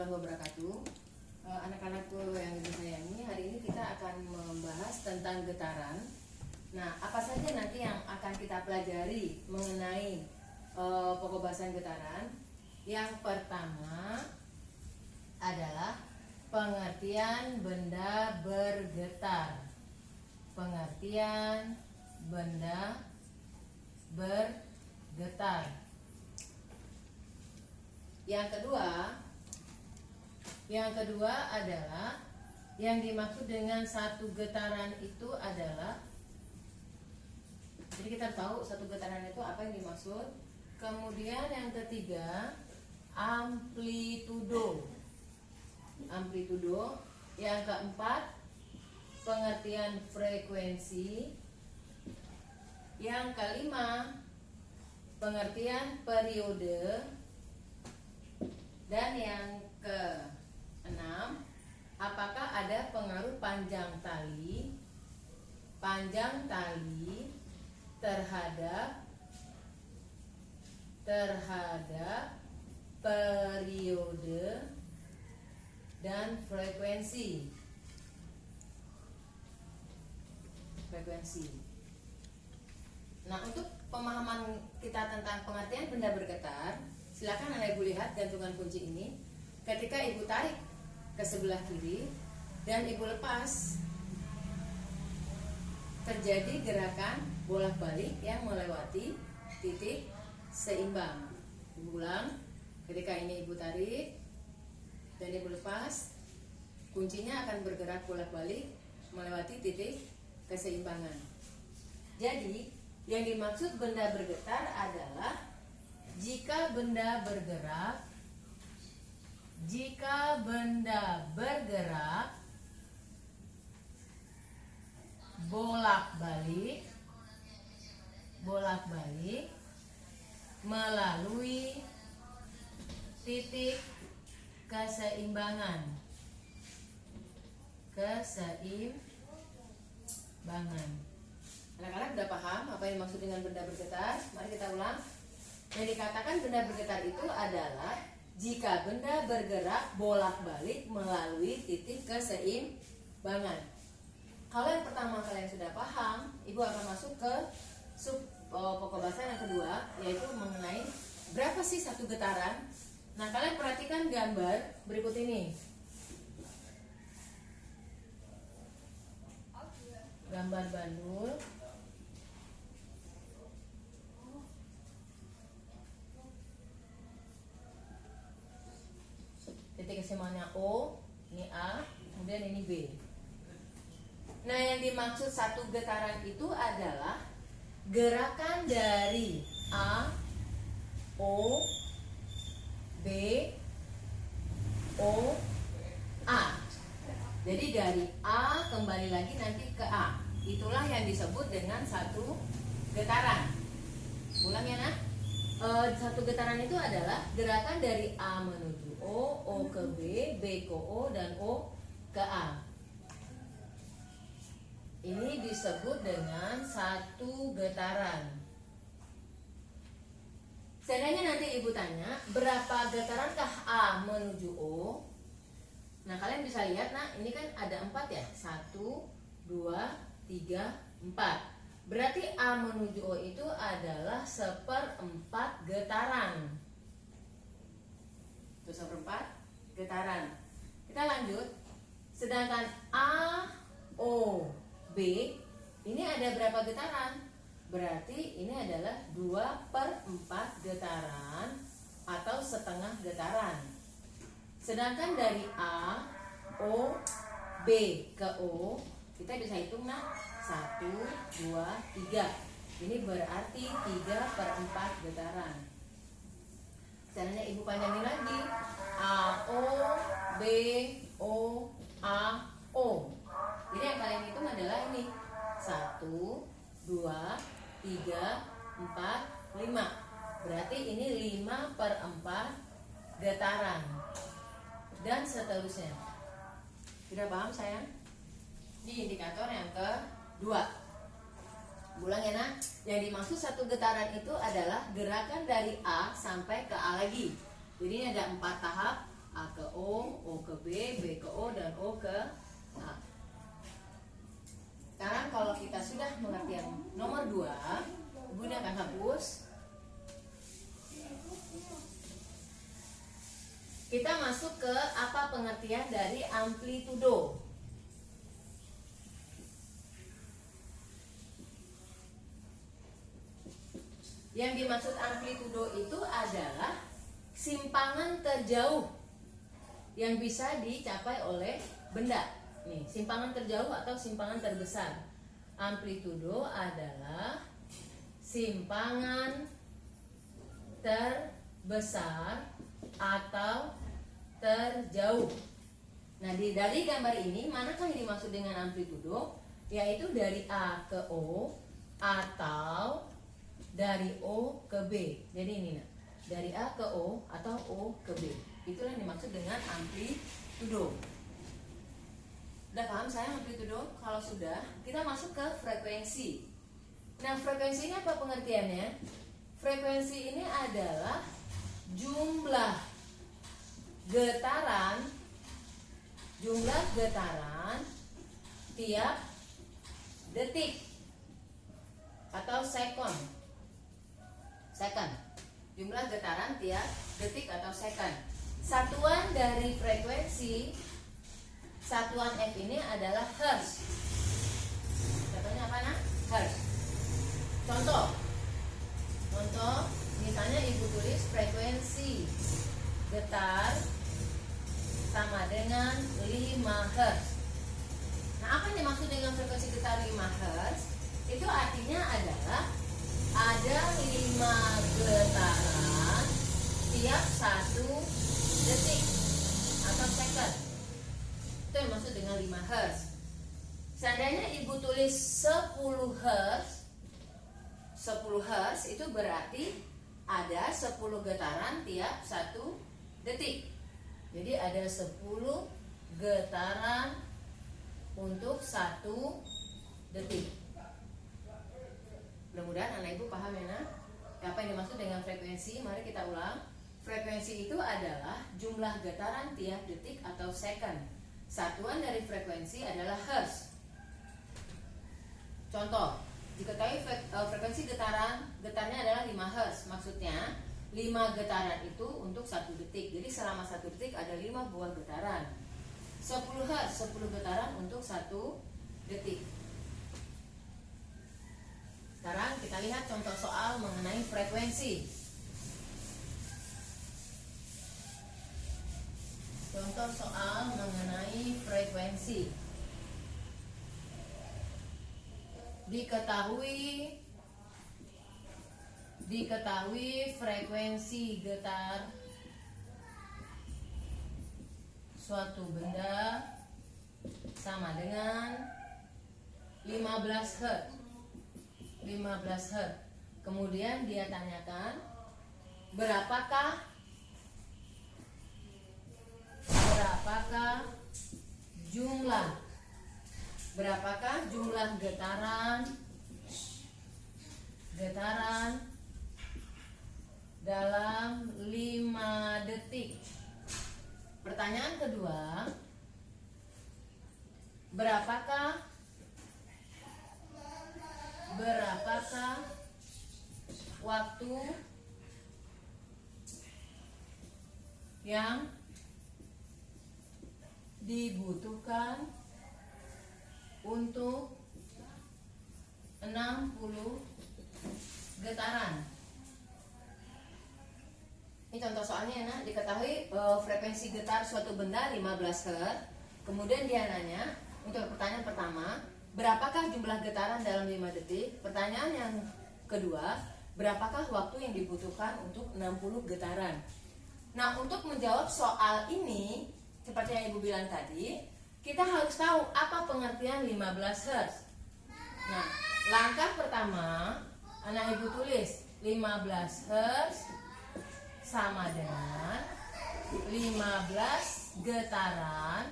warahmatullahi wabarakatuh. Anak-anakku yang disayangi, hari ini kita akan membahas tentang getaran. Nah, apa saja nanti yang akan kita pelajari mengenai pokok bahasan getaran? Yang pertama adalah pengertian benda bergetar. Pengertian benda bergetar. Yang kedua adalah yang dimaksud dengan satu getaran itu adalah, jadi kita tahu satu getaran itu apa yang dimaksud. Kemudian yang ketiga, amplitudo. Yang keempat, pengertian frekuensi. Yang kelima, pengertian periode. Dan yang keenam, apakah ada pengaruh panjang tali terhadap periode dan frekuensi. Nah, untuk pemahaman kita tentang pengertian benda bergetar, silakan Anda Ibu lihat gantungan kunci ini. Ketika Ibu tarik ke sebelah kiri dan Ibu lepas, terjadi gerakan bolak-balik yang melewati titik seimbang. Ibu ulang, ketika ini Ibu tarik dan Ibu lepas, kuncinya akan bergerak bolak-balik melewati titik keseimbangan. Jadi, yang dimaksud benda bergetar adalah jika benda bergerak bolak-balik melalui titik keseimbangan. Anak-anak sudah paham apa yang dimaksud dengan benda bergetar? Mari kita ulang. Yang dikatakan benda bergetar itu adalah jika benda bergerak bolak-balik melalui titik keseimbangan. Kalau yang pertama kalian sudah paham, Ibu akan masuk ke pokok bahasan yang kedua, yaitu mengenai berapa sih satu getaran. Nah, kalian perhatikan gambar berikut ini. Gambar bandul. Titik keseimbangannya O, ini A, kemudian ini B. Nah, yang dimaksud satu getaran itu adalah gerakan dari A, O, B, O, A. Jadi dari A kembali lagi nanti ke A. Itulah yang disebut dengan satu getaran. Ulang ya, nak. Satu getaran itu adalah gerakan dari A menuju O, O ke B, B ke O, dan O ke A. Ini disebut dengan satu getaran. Seandainya nanti Ibu tanya, berapa getarankah A menuju O? Nah, kalian bisa lihat, nah, ini kan ada 4 ya. 1, 2, 3, 4. Berarti A menuju O itu adalah 1/4 getaran. Itu 1/4 getaran. Kita lanjut. Sedangkan A, O, B ini ada berapa getaran? Berarti ini adalah 2/4 getaran atau setengah getaran. Sedangkan dari A, O, B ke O, kita bisa hitung, nah, 1, 2, 3. Ini berarti 3/4 getaran. Caranya Ibu panjangin lagi. A, O, B, O, A, O. Jadi yang kalian hitung adalah ini. 1, 2, 3, 4, 5. Berarti ini 5/4 getaran. Dan seterusnya. Sudah paham, sayang? Ini indikator yang kedua. Ulang ya, nak. Yang dimaksud satu getaran itu adalah gerakan dari A sampai ke A lagi. Jadi ini ada 4 tahap. A ke O ke B ke O, dan O ke A. Sekarang kalau kita sudah mengerti yang nomor 2, Bunda akan hapus. Kita masuk ke apa pengertian dari amplitudo. Yang dimaksud amplitudo itu adalah simpangan terjauh yang bisa dicapai oleh benda. Nih, simpangan terjauh atau simpangan terbesar. Amplitudo adalah simpangan terbesar atau terjauh. Nah, dari gambar ini manakah yang dimaksud dengan amplitudo? Yaitu dari A ke O atau dari O ke B. Jadi ini, nah, dari A ke O atau O ke B. Itulah yang dimaksud dengan amplitudo. Udah paham saya amplitudo? Kalau sudah, kita masuk ke frekuensi. Nah, frekuensi ini apa pengertiannya? Frekuensi ini adalah jumlah getaran tiap detik atau sekon. Jumlah getaran tiap detik atau sekon. Satuan dari frekuensi, satuan F ini adalah hertz. Contohnya apa, nak? Hertz. Contoh, misalnya ibu tulis frekuensi getar sama dengan 5 hertz. Nah, apa yang dimaksud dengan frekuensi getar 5 hertz? Itu artinya adalah ada 5 getaran tiap 1 detik atau second. Itu yang dimaksud dengan 5 hertz. Seandainya ibu tulis 10 hertz, 10 hertz itu berarti ada 10 getaran tiap 1 detik. Jadi ada 10 getaran untuk 1 detik. Mudah-mudahan anak ibu paham ya, nak? Apa yang dimaksud dengan frekuensi? Mari kita ulang. Frekuensi itu adalah jumlah getaran tiap detik atau second. Satuan dari frekuensi adalah hertz. Contoh, diketahui frekuensi getarnya adalah 5 hertz. Maksudnya 5 getaran itu untuk 1 detik. Jadi selama 1 detik ada 5 buah getaran. 10 hertz, 10 getaran untuk 1 detik. Sekarang kita lihat contoh soal mengenai frekuensi. Contoh soal mengenai frekuensi. Diketahui frekuensi getar suatu benda sama dengan 15 hertz. 15 hertz. Kemudian dia tanyakan berapakah jumlah getaran dalam 5 detik. Pertanyaan kedua, berapakah waktu yang dibutuhkan untuk 60 getaran? Ini contoh soalnya ya, nak. Diketahui frekuensi getar suatu benda 15 Hz. Kemudian dia nanya, untuk pertanyaan pertama, berapakah jumlah getaran dalam 5 detik? Pertanyaan yang kedua, berapakah waktu yang dibutuhkan untuk 60 getaran? Nah, untuk menjawab soal ini, seperti yang Ibu bilang tadi, kita harus tahu apa pengertian 15 Hz. Nah, langkah pertama, anak Ibu tulis 15 Hz sama dengan 15 getaran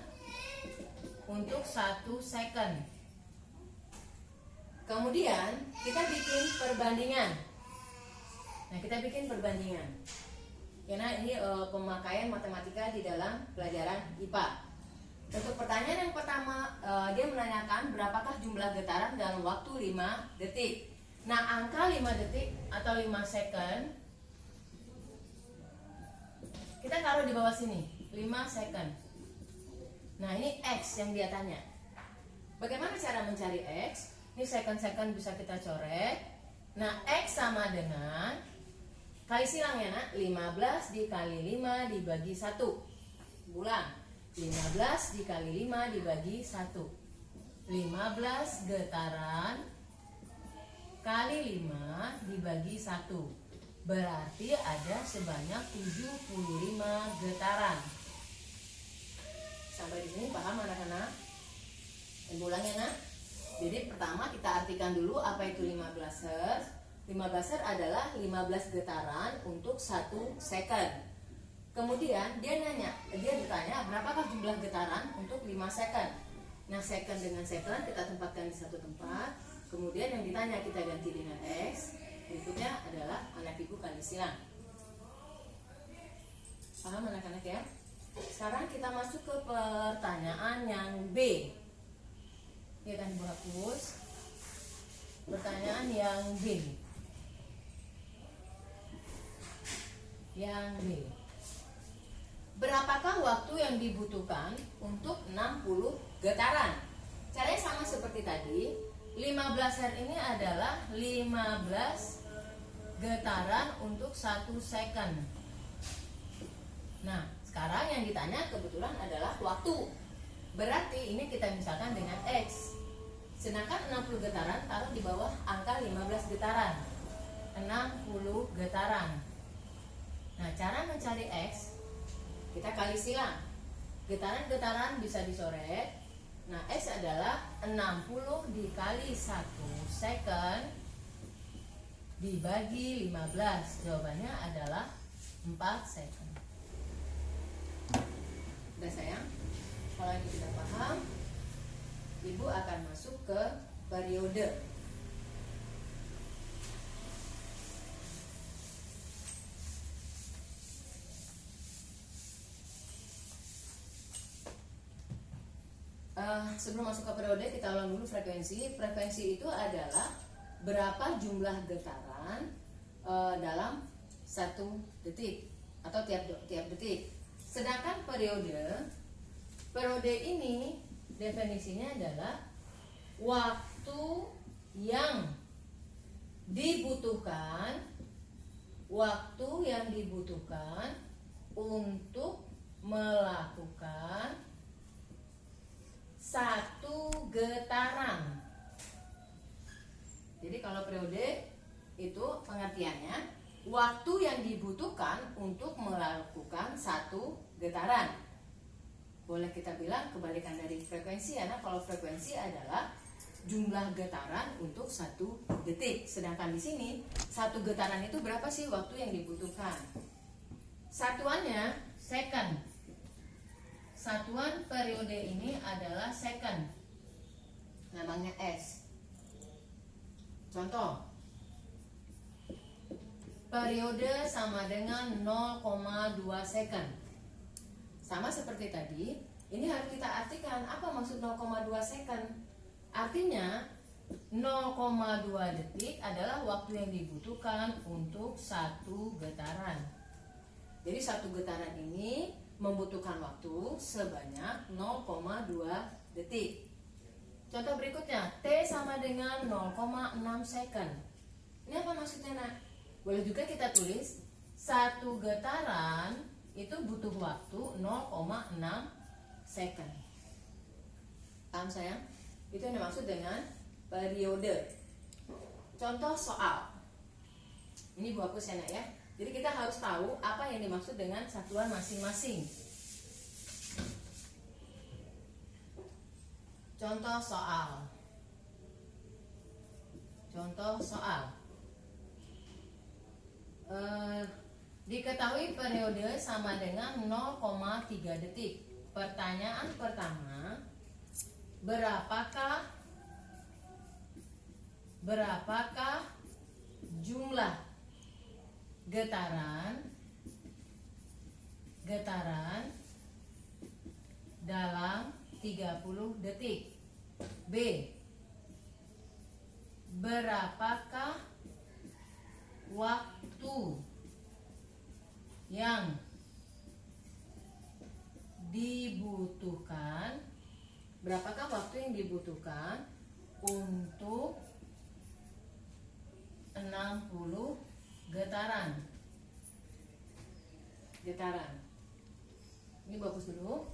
untuk 1 second. Kemudian kita bikin perbandingan. Nah, kita bikin perbandingan. Karena ini pemakaian matematika di dalam pelajaran IPA. Untuk pertanyaan yang pertama, dia menanyakan berapakah jumlah getaran dalam waktu 5 detik. Nah, angka 5 detik atau 5 second kita taruh di bawah sini, 5 second. Nah, ini X yang dia tanya. Bagaimana cara mencari X? Ini second-second bisa kita coret. Nah, X sama dengan, kali silang ya nak, 15 dikali 5 dibagi 1. Ulang, 15 dikali 5 dibagi 1. 15 getaran kali 5 dibagi 1. Berarti ada sebanyak 75 getaran. Sampai di sini paham anak-anak? Ulang ya nak. Jadi pertama kita artikan dulu apa itu 15 Hz. 15 Hz adalah 15 getaran untuk 1 second. Kemudian dia bertanya berapakah jumlah getaran untuk 5 second. Nah, second dengan second kita tempatkan di satu tempat. Kemudian yang ditanya kita ganti dengan X. Berikutnya adalah anak ibu kali silang. Paham anak-anak ya? Sekarang kita masuk ke pertanyaan yang B. Ya kan, ibu hapus. Pertanyaan yang B. Yang B. Berapakah waktu yang dibutuhkan untuk 60 getaran? Caranya sama seperti tadi. 15 Hz ini adalah 15 getaran untuk 1 second. Nah, sekarang yang ditanya kebetulan adalah waktu. Berarti ini kita misalkan dengan X. Sedangkan 60 getaran taruh di bawah angka 15 getaran. 60 getaran. Nah, cara mencari X, kita kali silang. Getaran-getaran bisa dicoret. Nah, X adalah 60 dikali 1 second dibagi 15. Jawabannya adalah 4 second. Udah sayang? Kalau ini sudah paham, ibu akan masuk ke periode. Sebelum masuk ke periode, kita ulang dulu frekuensi. Frekuensi itu adalah berapa jumlah getaran dalam 1 detik atau tiap detik. Sedangkan periode ini definisinya adalah waktu yang dibutuhkan untuk melakukan 1 getaran. Jadi kalau periode itu pengertiannya waktu yang dibutuhkan untuk melakukan 1 getaran. Boleh kita bilang kebalikan dari frekuensi, karena kalau frekuensi adalah jumlah getaran untuk 1 detik. Sedangkan di sini 1 getaran itu berapa sih waktu yang dibutuhkan? Satuannya second. Satuan periode ini adalah second. Namanya S. Contoh. Periode sama dengan 0,2 second. Sama seperti tadi, ini harus kita artikan apa maksud 0,2 second. Artinya 0,2 detik adalah waktu yang dibutuhkan untuk 1 getaran. Jadi 1 getaran ini membutuhkan waktu sebanyak 0,2 detik. Contoh berikutnya, T sama dengan 0,6 second. Ini apa maksudnya nak? Boleh juga kita tulis 1 getaran itu butuh waktu 0,6 second. Paham sayang? Itu yang dimaksud dengan periode. Contoh soal. Ini Bu hapus ya nak ya. Jadi kita harus tahu apa yang dimaksud dengan satuan masing-masing. Contoh soal. Diketahui periode sama dengan 0,3 detik. Pertanyaan pertama, berapakah jumlah getaran getaran dalam 30 detik. B. Berapakah waktu yang dibutuhkan untuk 60 getaran? Ini bagus dulu.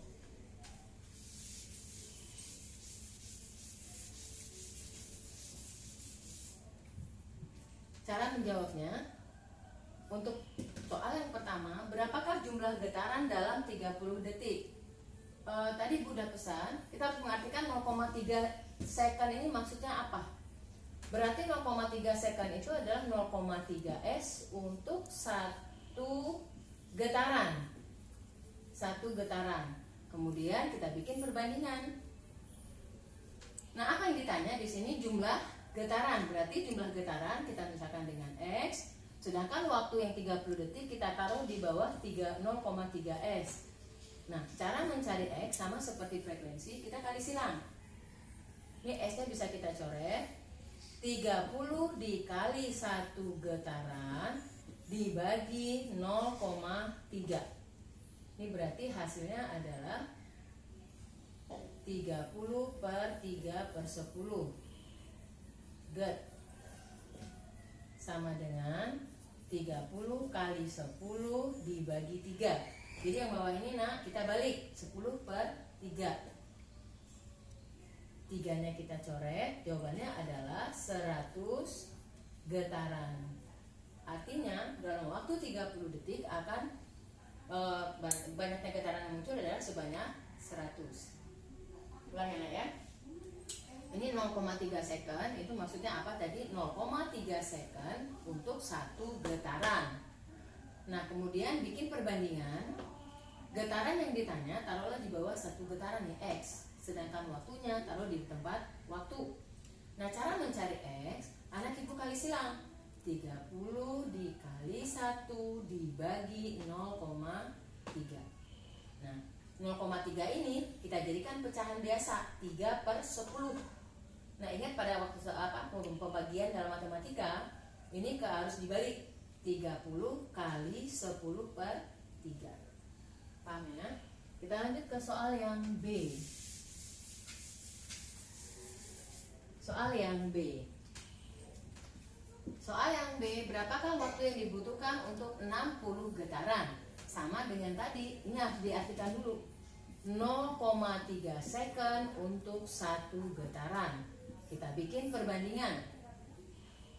Cara menjawabnya, untuk soal yang pertama, berapakah jumlah getaran dalam 30 detik? Tadi Bu udah pesan, kita harus mengartikan 0,3 second ini maksudnya apa? Berarti 0,3 second itu adalah 0,3 S untuk satu getaran. Kemudian kita bikin perbandingan. Nah, apa yang ditanya di sini? Jumlah getaran. Berarti jumlah getaran kita misalkan dengan X, sedangkan waktu yang 30 detik kita taruh di bawah 0,3 S. Nah, cara mencari X sama seperti frekuensi, kita kali silang. Ini S-nya bisa kita coret. 30 dikali 1 getaran dibagi 0,3. Ini berarti hasilnya adalah 30/3/10 Get sama dengan 30 kali 10 dibagi 3. Jadi yang bawah ini kita balik 10/3. 3-nya kita coret, jawabannya adalah 100 getaran. Artinya dalam waktu 30 detik akan banyaknya getaran yang muncul adalah sebanyak 100. Ulang ya. Ini 0,3 second, itu maksudnya apa tadi? 0,3 second untuk satu getaran. Nah, kemudian bikin perbandingan. Getaran yang ditanya taruhlah di bawah satu getaran nih, X. Sedangkan waktunya taruh di tempat waktu. Nah, cara mencari X, anak ibu kali silang. 30 dikali 1 dibagi 0,3. Nah, 0,3 ini kita jadikan pecahan biasa, 3/10. Nah, ingat pada waktu pembagian dalam matematika ini harus dibalik, 30 kali 10/3. Paham ya? Kita lanjut ke soal yang B. Soal yang B, berapakah waktu yang dibutuhkan untuk 60 getaran? Sama dengan tadi, ini harus diartikan dulu. 0,3 second untuk satu getaran. Kita bikin perbandingan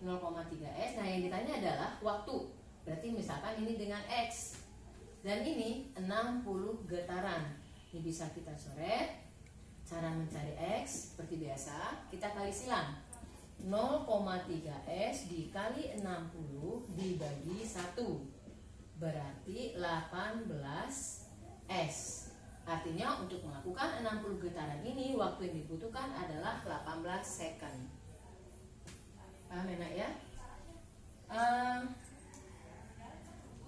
0,3 S. Nah, yang ditanya adalah waktu. Berarti misalkan ini dengan X dan ini 60 getaran. Ini bisa kita coret. Cara mencari X seperti biasa, kita kali silang. 0,3 S dikali 60 dibagi 1 berarti 18 S. Artinya untuk melakukan 60 getaran ini waktu yang dibutuhkan adalah 18 second. Paham enak ya?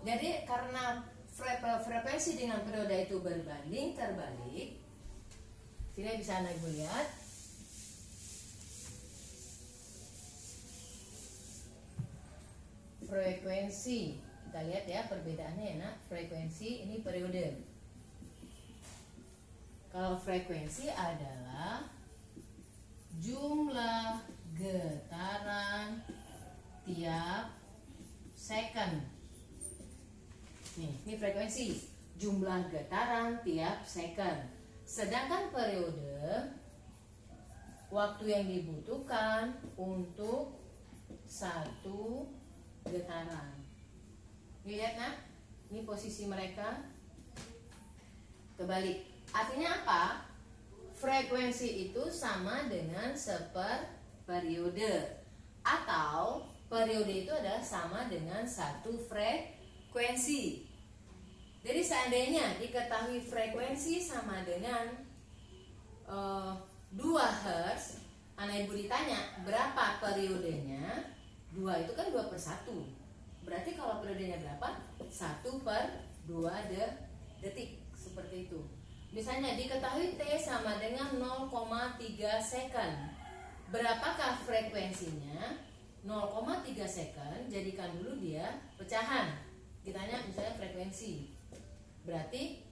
Jadi karena frekuensi dengan periode itu berbanding terbalik, sini bisa Anda lihat. Frekuensi, kita lihat ya perbedaannya ya nak. Frekuensi ini periode. Kalau frekuensi adalah jumlah getaran tiap second. Ini frekuensi, jumlah getaran tiap second. Sedangkan periode, waktu yang dibutuhkan untuk satu getaran. Lihat nak, ini posisi mereka kebalik. Artinya apa? Frekuensi itu sama dengan seperperiode, atau periode itu adalah sama dengan satu frekuensi. Jadi seandainya diketahui frekuensi sama dengan 2 Hz, anak ibu ditanya berapa periodenya, 2 itu kan 2/1. Berarti kalau periodenya berapa? 1/2 detik, seperti itu. Misalnya diketahui T sama dengan 0,3 second. Berapakah frekuensinya? 0,3 second, jadikan dulu dia pecahan. Kitanya misalnya frekuensi. Berarti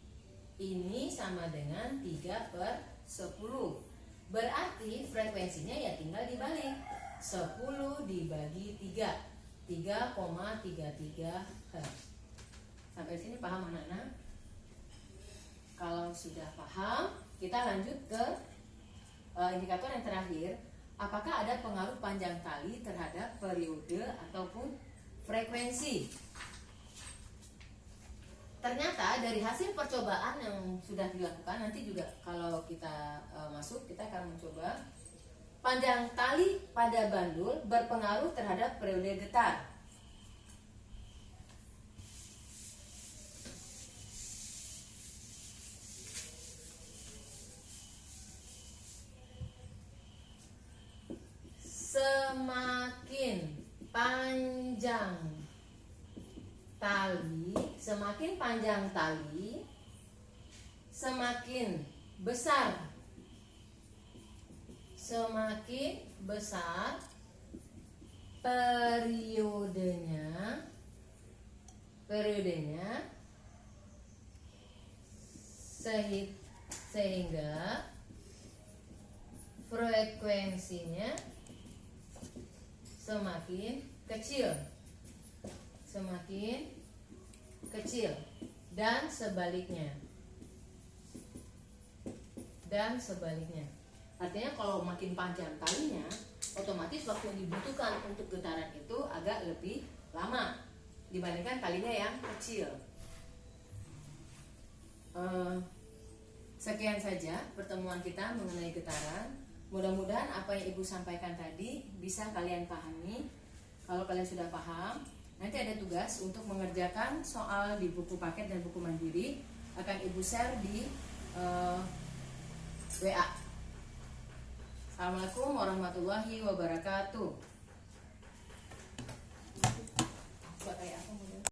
ini sama dengan 3/10. Berarti frekuensinya ya tinggal dibalik. 10 dibagi 3, 3,33 Hz. Sampai sini paham anak-anak? Kalau sudah paham, kita lanjut ke indikator yang terakhir. Apakah ada pengaruh panjang tali terhadap periode ataupun frekuensi? Ternyata dari hasil percobaan yang sudah dilakukan, nanti juga kalau kita masuk, kita akan mencoba panjang tali pada bandul berpengaruh terhadap periode getar. Semakin panjang tali, semakin panjang tali, semakin besar periodenya sehingga frekuensinya semakin kecil dan sebaliknya. Artinya kalau makin panjang talinya, otomatis waktu yang dibutuhkan untuk getaran itu agak lebih lama dibandingkan talinya yang kecil. Sekian saja pertemuan kita mengenai getaran. Mudah-mudahan apa yang Ibu sampaikan tadi bisa kalian pahami. Kalau kalian sudah paham, nanti ada tugas untuk mengerjakan soal di buku paket dan buku mandiri. Akan Ibu share di WA. Assalamualaikum warahmatullahi wabarakatuh. Buat ayah.